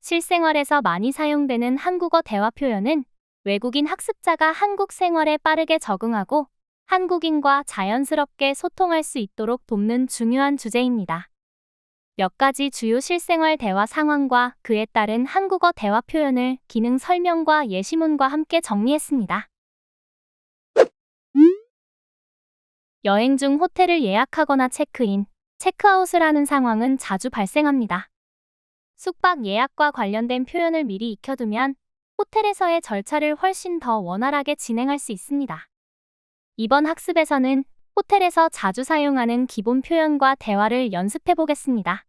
실생활에서 많이 사용되는 한국어 대화 표현은 외국인 학습자가 한국 생활에 빠르게 적응하고 한국인과 자연스럽게 소통할 수 있도록 돕는 중요한 주제입니다. 몇 가지 주요 실생활 대화 상황과 그에 따른 한국어 대화 표현을 기능 설명과 예시문과 함께 정리했습니다. 여행 중 호텔을 예약하거나 체크인, 체크아웃을 하는 상황은 자주 발생합니다. 숙박 예약과 관련된 표현을 미리 익혀두면 호텔에서의 절차를 훨씬 더 원활하게 진행할 수 있습니다. 이번 학습에서는 호텔에서 자주 사용하는 기본 표현과 대화를 연습해 보겠습니다.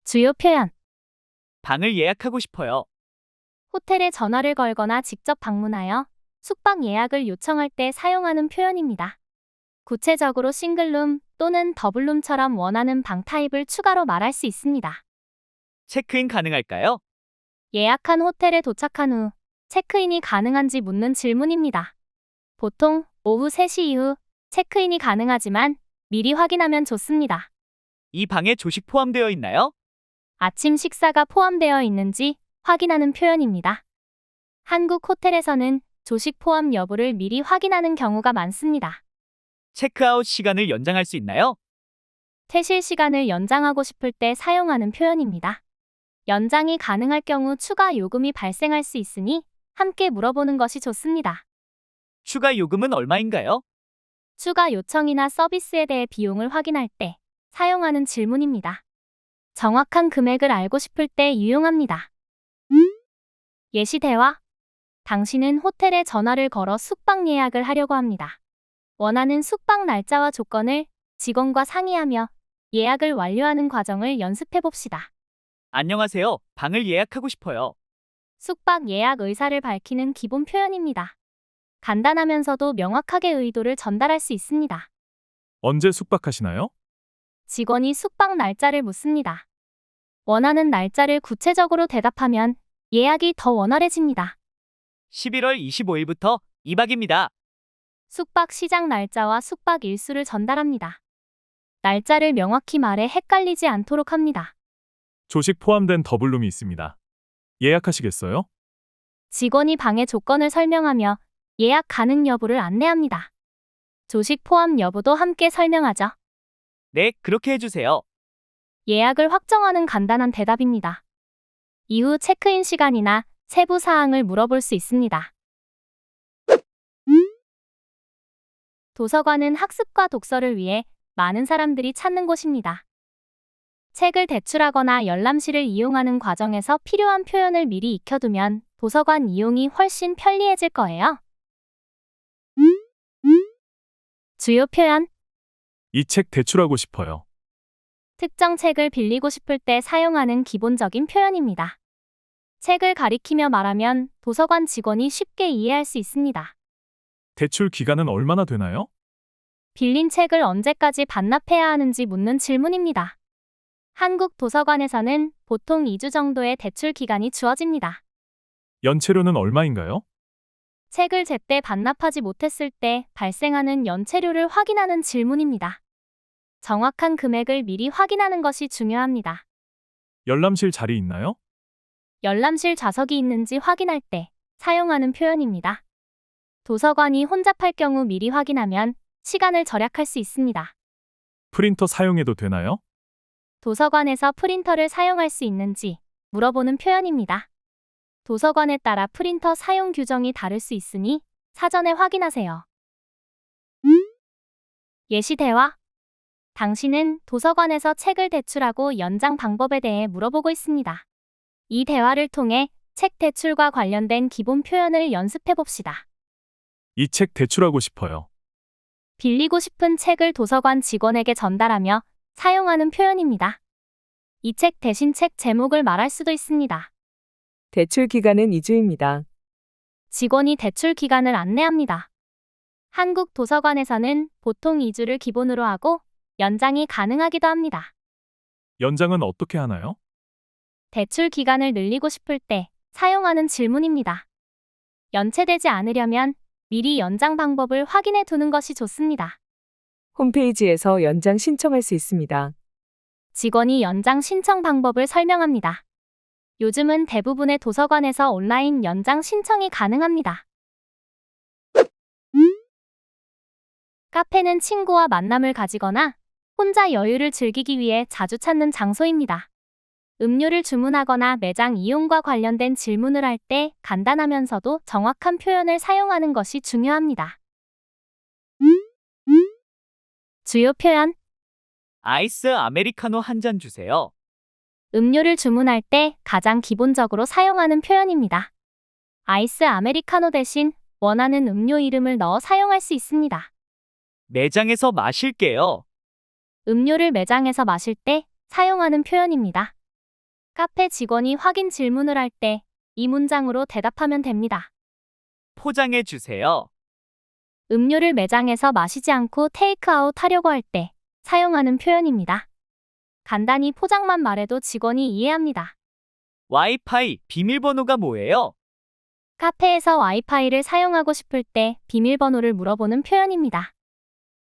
주요 표현. 방을 예약하고 싶어요. 호텔에 전화를 걸거나 직접 방문하여 숙박 예약을 요청할 때 사용하는 표현입니다. 구체적으로 싱글룸 또는 더블룸처럼 원하는 방 타입을 추가로 말할 수 있습니다. 체크인 가능할까요? 예약한 호텔에 도착한 후 체크인이 가능한지 묻는 질문입니다. 보통 오후 3시 이후 체크인이 가능하지만 미리 확인하면 좋습니다. 이 방에 조식 포함되어 있나요? 아침 식사가 포함되어 있는지 확인하는 표현입니다. 한국 호텔에서는 조식 포함 여부를 미리 확인하는 경우가 많습니다. 체크아웃 시간을 연장할 수 있나요? 퇴실 시간을 연장하고 싶을 때 사용하는 표현입니다. 연장이 가능할 경우 추가 요금이 발생할 수 있으니 함께 물어보는 것이 좋습니다. 추가 요금은 얼마인가요? 추가 요청이나 서비스에 대해 비용을 확인할 때 사용하는 질문입니다. 정확한 금액을 알고 싶을 때 유용합니다. 예시 대화. 당신은 호텔에 전화를 걸어 숙박 예약을 하려고 합니다. 원하는 숙박 날짜와 조건을 직원과 상의하며 예약을 완료하는 과정을 연습해 봅시다. 안녕하세요. 방을 예약하고 싶어요. 숙박 예약 의사를 밝히는 기본 표현입니다. 간단하면서도 명확하게 의도를 전달할 수 있습니다. 언제 숙박하시나요? 직원이 숙박 날짜를 묻습니다. 원하는 날짜를 구체적으로 대답하면 예약이 더 원활해집니다. 11월 25일부터 2박입니다. 숙박 시작 날짜와 숙박 일수를 전달합니다. 날짜를 명확히 말해 헷갈리지 않도록 합니다. 조식 포함된 더블룸이 있습니다. 예약하시겠어요? 직원이 방의 조건을 설명하며 예약 가능 여부를 안내합니다. 조식 포함 여부도 함께 설명하죠. 네, 그렇게 해주세요. 예약을 확정하는 간단한 대답입니다. 이후 체크인 시간이나 세부 사항을 물어볼 수 있습니다. 도서관은 학습과 독서를 위해 많은 사람들이 찾는 곳입니다. 책을 대출하거나 열람실을 이용하는 과정에서 필요한 표현을 미리 익혀두면 도서관 이용이 훨씬 편리해질 거예요. 주요 표현. 이 책 대출하고 싶어요. 특정 책을 빌리고 싶을 때 사용하는 기본적인 표현입니다. 책을 가리키며 말하면 도서관 직원이 쉽게 이해할 수 있습니다. 대출 기간은 얼마나 되나요? 빌린 책을 언제까지 반납해야 하는지 묻는 질문입니다. 한국 도서관에서는 보통 2주 정도의 대출 기간이 주어집니다. 연체료는 얼마인가요? 책을 제때 반납하지 못했을 때 발생하는 연체료를 확인하는 질문입니다. 정확한 금액을 미리 확인하는 것이 중요합니다. 열람실 자리 있나요? 열람실 좌석이 있는지 확인할 때 사용하는 표현입니다. 도서관이 혼잡할 경우 미리 확인하면 시간을 절약할 수 있습니다. 프린터 사용해도 되나요? 도서관에서 프린터를 사용할 수 있는지 물어보는 표현입니다. 도서관에 따라 프린터 사용 규정이 다를 수 있으니 사전에 확인하세요. 예시 대화. 당신은 도서관에서 책을 대출하고 연장 방법에 대해 물어보고 있습니다. 이 대화를 통해 책 대출과 관련된 기본 표현을 연습해 봅시다. 이 책 대출하고 싶어요. 빌리고 싶은 책을 도서관 직원에게 전달하며 사용하는 표현입니다. 이 책 대신 책 제목을 말할 수도 있습니다. 대출 기간은 2주입니다. 직원이 대출 기간을 안내합니다. 한국 도서관에서는 보통 2주를 기본으로 하고 연장이 가능하기도 합니다. 연장은 어떻게 하나요? 대출 기간을 늘리고 싶을 때 사용하는 질문입니다. 연체되지 않으려면 미리 연장 방법을 확인해 두는 것이 좋습니다. 홈페이지에서 연장 신청할 수 있습니다. 직원이 연장 신청 방법을 설명합니다. 요즘은 대부분의 도서관에서 온라인 연장 신청이 가능합니다. 카페는 친구와 만남을 가지거나 혼자 여유를 즐기기 위해 자주 찾는 장소입니다. 음료를 주문하거나 매장 이용과 관련된 질문을 할 때 간단하면서도 정확한 표현을 사용하는 것이 중요합니다. 주요 표현, 아이스 아메리카노 한 잔 주세요. 음료를 주문할 때 가장 기본적으로 사용하는 표현입니다. 아이스 아메리카노 대신 원하는 음료 이름을 넣어 사용할 수 있습니다. 매장에서 마실게요. 음료를 매장에서 마실 때 사용하는 표현입니다. 카페 직원이 확인 질문을 할 때 이 문장으로 대답하면 됩니다. 포장해 주세요. 음료를 매장에서 마시지 않고 테이크아웃 하려고 할 때 사용하는 표현입니다. 간단히 포장만 말해도 직원이 이해합니다. 와이파이 비밀번호가 뭐예요? 카페에서 와이파이를 사용하고 싶을 때 비밀번호를 물어보는 표현입니다.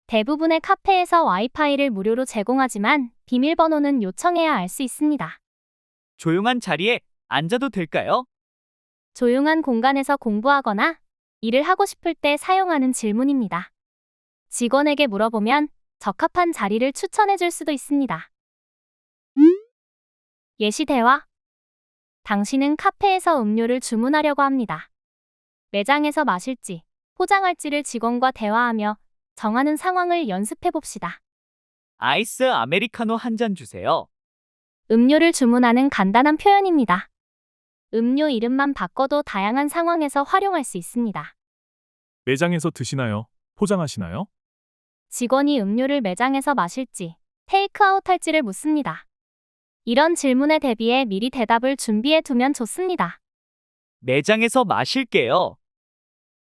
대부분의 카페에서 와이파이를 무료로 제공하지만 비밀번호는 요청해야 알 수 있습니다. 조용한 자리에 앉아도 될까요? 조용한 공간에서 공부하거나 일을 하고 싶을 때 사용하는 질문입니다. 직원에게 물어보면 적합한 자리를 추천해 줄 수도 있습니다. 예시 대화. 당신은 카페에서 음료를 주문하려고 합니다. 매장에서 마실지, 포장할지를 직원과 대화하며 정하는 상황을 연습해 봅시다. 아이스 아메리카노 한 잔 주세요. 음료를 주문하는 간단한 표현입니다. 음료 이름만 바꿔도 다양한 상황에서 활용할 수 있습니다. 매장에서 드시나요? 포장하시나요? 직원이 음료를 매장에서 마실지, 테이크아웃 할지를 묻습니다. 이런 질문에 대비해 미리 대답을 준비해 두면 좋습니다. 매장에서 마실게요.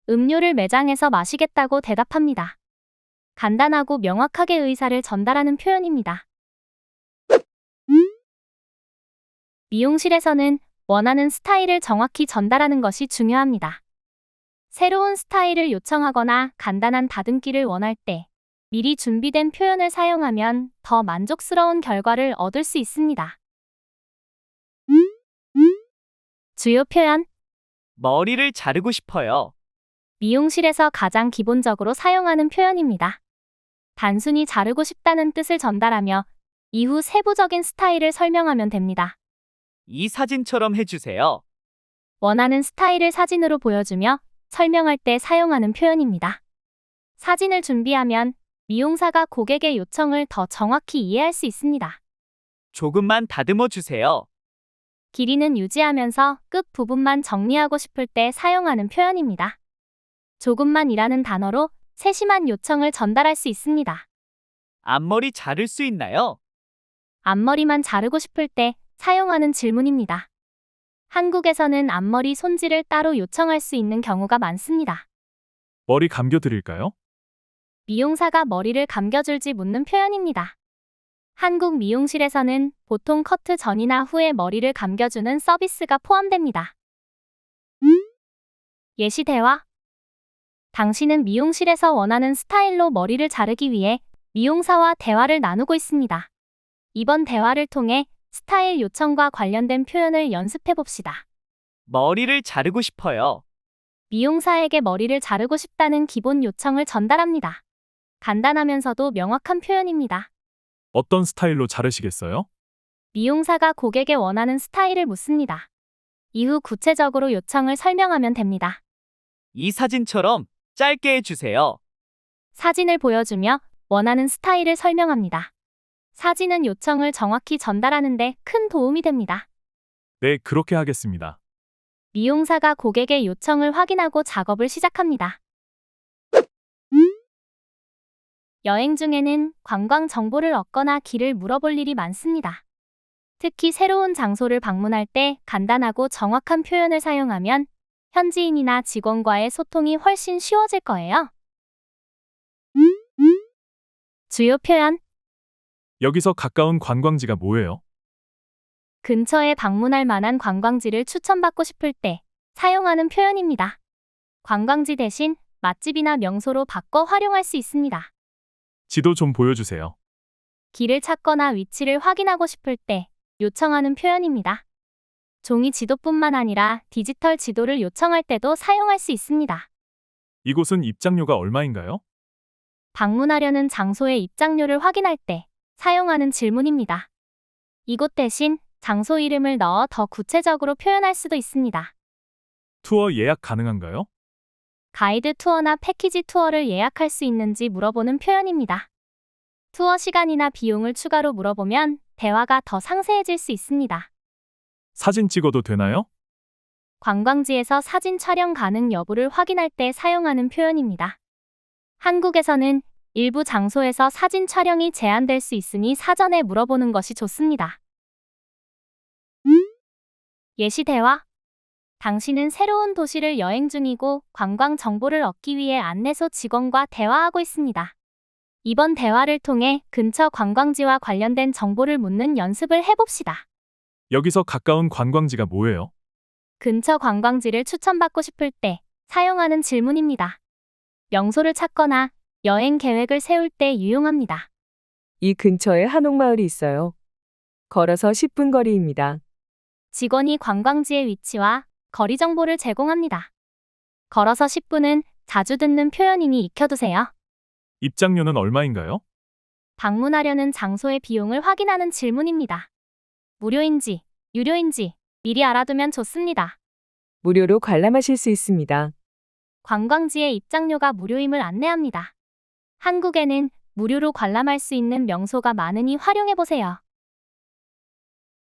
음료를 매장에서 마시겠다고 대답합니다. 간단하고 명확하게 의사를 전달하는 표현입니다. 미용실에서는 원하는 스타일을 정확히 전달하는 것이 중요합니다. 새로운 스타일을 요청하거나 간단한 다듬기를 원할 때 미리 준비된 표현을 사용하면 더 만족스러운 결과를 얻을 수 있습니다. 주요 표현, 머리를 자르고 싶어요. 미용실에서 가장 기본적으로 사용하는 표현입니다. 단순히 자르고 싶다는 뜻을 전달하며 이후 세부적인 스타일을 설명하면 됩니다. 이 사진처럼 해주세요. 원하는 스타일을 사진으로 보여주며 설명할 때 사용하는 표현입니다. 사진을 준비하면 미용사가 고객의 요청을 더 정확히 이해할 수 있습니다. 조금만 다듬어 주세요. 길이는 유지하면서 끝 부분만 정리하고 싶을 때 사용하는 표현입니다. 조금만이라는 단어로 세심한 요청을 전달할 수 있습니다. 앞머리 자를 수 있나요? 앞머리만 자르고 싶을 때 사용하는 질문입니다. 한국에서는 앞머리 손질을 따로 요청할 수 있는 경우가 많습니다. 머리 감겨드릴까요? 미용사가 머리를 감겨줄지 묻는 표현입니다. 한국 미용실에서는 보통 커트 전이나 후에 머리를 감겨주는 서비스가 포함됩니다. 예시 대화. 당신은 미용실에서 원하는 스타일로 머리를 자르기 위해 미용사와 대화를 나누고 있습니다. 이번 대화를 통해 스타일 요청과 관련된 표현을 연습해 봅시다. 머리를 자르고 싶어요. 미용사에게 머리를 자르고 싶다는 기본 요청을 전달합니다. 간단하면서도 명확한 표현입니다. 어떤 스타일로 자르시겠어요? 미용사가 고객의 원하는 스타일을 묻습니다. 이후 구체적으로 요청을 설명하면 됩니다. 이 사진처럼 짧게 해주세요. 사진을 보여주며 원하는 스타일을 설명합니다. 사진은 요청을 정확히 전달하는 데 큰 도움이 됩니다. 네, 그렇게 하겠습니다. 미용사가 고객의 요청을 확인하고 작업을 시작합니다. 여행 중에는 관광 정보를 얻거나 길을 물어볼 일이 많습니다. 특히 새로운 장소를 방문할 때 간단하고 정확한 표현을 사용하면 현지인이나 직원과의 소통이 훨씬 쉬워질 거예요. 주요 표현, 여기서 가까운 관광지가 뭐예요? 근처에 방문할 만한 관광지를 추천받고 싶을 때 사용하는 표현입니다. 관광지 대신 맛집이나 명소로 바꿔 활용할 수 있습니다. 지도 좀 보여주세요. 길을 찾거나 위치를 확인하고 싶을 때 요청하는 표현입니다. 종이 지도뿐만 아니라 디지털 지도를 요청할 때도 사용할 수 있습니다. 이곳은 입장료가 얼마인가요? 방문하려는 장소의 입장료를 확인할 때 사용하는 질문입니다. 이곳 대신 장소 이름을 넣어 더 구체적으로 표현할 수도 있습니다. 투어 예약 가능한가요? 가이드 투어나 패키지 투어를 예약할 수 있는지 물어보는 표현입니다. 투어 시간이나 비용을 추가로 물어보면 대화가 더 상세해질 수 있습니다. 사진 찍어도 되나요? 관광지에서 사진 촬영 가능 여부를 확인할 때 사용하는 표현입니다. 한국에서는 일부 장소에서 사진 촬영이 제한될 수 있으니 사전에 물어보는 것이 좋습니다. 예시 대화. 당신은 새로운 도시를 여행 중이고 관광 정보를 얻기 위해 안내소 직원과 대화하고 있습니다. 이번 대화를 통해 근처 관광지와 관련된 정보를 묻는 연습을 해봅시다. 여기서 가까운 관광지가 뭐예요? 근처 관광지를 추천받고 싶을 때 사용하는 질문입니다. 명소를 찾거나 여행 계획을 세울 때 유용합니다. 이 근처에 한옥마을이 있어요. 걸어서 10분 거리입니다. 직원이 관광지의 위치와 거리 정보를 제공합니다. 걸어서 10분은 자주 듣는 표현이니 익혀두세요. 입장료는 얼마인가요? 방문하려는 장소의 비용을 확인하는 질문입니다. 무료인지, 유료인지 미리 알아두면 좋습니다. 무료로 관람하실 수 있습니다. 관광지의 입장료가 무료임을 안내합니다. 한국에는 무료로 관람할 수 있는 명소가 많으니 활용해보세요.